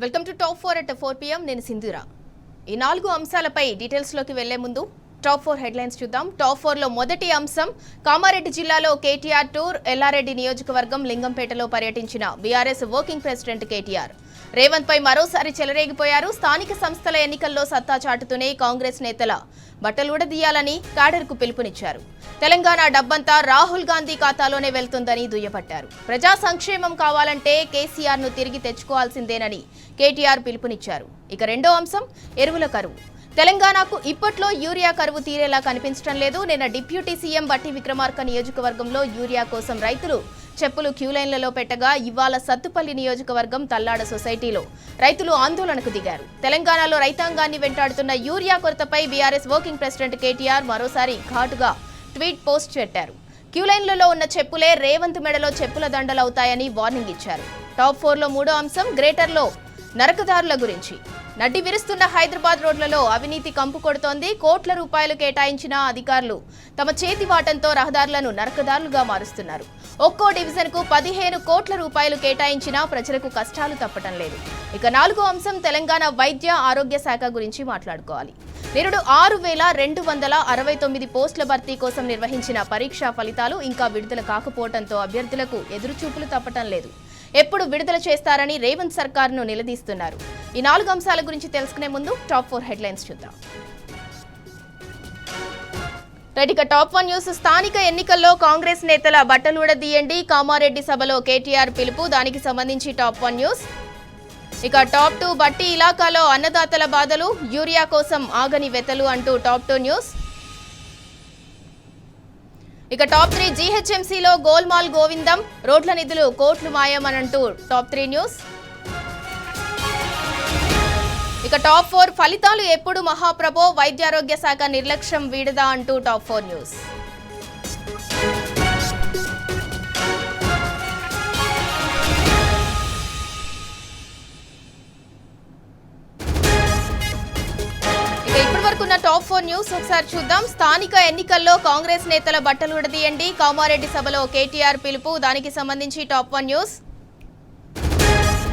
Welcome to top 4 at 4 PM. నేను సింధూరా. ఈ 4 అంశాలపై డీటెయిల్స్ లోకి వెళ్లే ముందు టాప్ 4 హెడ్లైన్స్ చూద్దాం. టాప్ 4 లో మొదటి అంశం కామారెడ్డి జిల్లాలో కేటీఆర్ టూర్. ఎల్లారెడ్డి నియోజకవర్గం లింగంపేటలో పర్యటించిన BRS working president KTR. Revanth పై మరోసారి చెలరేగిపోయారు. స్థానిక సంస్థల ఎన్నికల్లో సత్తా చాటుతూనే కాంగ్రెస్ నేతల బట్టలుడదీయాలని క్యాడర్కు పిలుపునిచ్చారు. తెలంగాణ డబ్బంతా రాహుల్ గాంధీ ఖాతాలోనే వెళ్తుందని దుయ్యబట్టారు. ప్రజా సంక్షేమం కావాలంటే కేసీఆర్ ను తిరిగి తెచ్చుకోవాల్సిందేనని కేటీఆర్ పిలుపునిచ్చారు. ఇక రెండో అంశం ఎరువుల కరువు. తెలంగాణకు ఇప్పట్లో యూరియా కరువు తీరేలా కనిపించడం లేదు. నిన్న డిప్యూటీ సీఎం బట్టి విక్రమార్క నియోజకవర్గంలో యూరియా కోసం రైతులు చెప్పులు క్యూలైన్లలో పెట్టగా ఇవాళ సత్తుపల్లి నియోజకవర్గం తల్లాడ సొసైటీలో రైతులు ఆందోళనకు దిగారు. తెలంగాణలో రైతాంగాన్ని వెంటాడుతున్న యూరియా కొరతపై బీఆర్ఎస్ వర్కింగ్ ప్రెసిడెంట్ కేటీఆర్ మరోసారి ఘాటుగా ట్వీట్ పోస్ట్ పెట్టారు. క్యూలైన్లలో ఉన్న చెప్పులే రేవంత్ మెడలో చెప్పుల దండలవుతాయని వార్నింగ్ ఇచ్చారు. టాప్ 4 లో మూడో అంశం గ్రేటర్లో నరకదారుల గురించి. నడ్డి విరుస్తున్న హైదరాబాద్ రోడ్లలో అవినీతి కంపు కొడుతోంది. కోట్ల రూపాయలు కేటాయించిన అధికారులు తమ చేతి వాటంతో రహదారులను నరకదారులుగా మారుస్తున్నారు. ఒక్కో డివిజన్ కు 15 కోట్ల రూపాయలు కేటాయించినా ప్రజలకు కష్టాలు తప్పటం లేదు. ఇక నాలుగో అంశం తెలంగాణ వైద్య ఆరోగ్య శాఖ గురించి మాట్లాడుకోవాలి. నిరుడు 6,269 పోస్టుల భర్తీ కోసం నిర్వహించిన పరీక్షా ఫలితాలు ఇంకా విడుదల కాకపోవడంతో అభ్యర్థులకు ఎదురుచూపులు తప్పటం లేదు. ఎప్పుడు విడుదల చేస్తారని రేవంత్ సర్కార్ను నిలదీస్తున్నారు. ఈ 4 అంశాల గురించి తెలుసుకునే ముందు టాప్ 4 హెడ్లైన్స్ చూద్దాం. ఇక టాప్ 1 న్యూస్. స్థానిక ఎన్నికల్లో కాంగ్రెస్ నేతల బట్టలుడదీయండి. కామారెడ్డి సభలో కేటీఆర్ పిలుపు. దానికి సంబంధించి టాప్ 1 న్యూస్. ఇక టాప్ 2 బట్టి ఇలాకాలో అన్నదాతల బాధలు. యూరియా కోసం ఆగని వెతలు అంటూ టాప్ 2 న్యూస్. ఇక టాప్ 3 జీహెచ్ఎంసీలో గోల్మాల్ గోవిందం. రోడ్ల నిధులు కోట్లు మాయమనంటూ టాప్ 3 న్యూస్. ఇక టాప్ 4 ఫలితాలు ఎప్పుడు మహాప్రభో. వైద్యారోగ్య శాఖ నిర్లక్ష్యం వీడదా అంటూ టాప్ 4 న్యూస్. ఇప్పటివరకున్న టాప్ 4 న్యూస్ ఒకసారి చూద్దాం. స్థానిక ఎన్నికల్లో కాంగ్రెస్ నేతల బట్టలుడదీయండి. కామారెడ్డి సభలో కేటీఆర్ పిలుపు. దానికి సంబంధించి టాప్ 1 న్యూస్.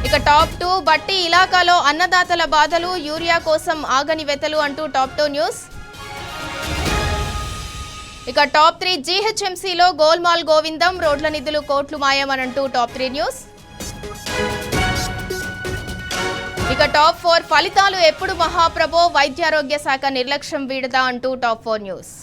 ఇక టాప్ 2 బట్టి ఇలాకాలో అన్నదాతల బాధలు. యూరియా కోసం ఆగని వెతలు అంటూ టాప్ 2 న్యూస్. ఇక టాప్ 3 జీహెచ్ఎంసీలో గోల్మాల్ గోవిందం. రోడ్ల నిధులు కోట్లు మాయమనంటూ టాప్ 3 న్యూస్. ఇక టాప్ 4 ఫలితాలు ఎప్పుడు మహాప్రభో. వైద్యారోగ్య శాఖ నిర్లక్ష్యం వీడదా అంటూ టాప్ 4 న్యూస్.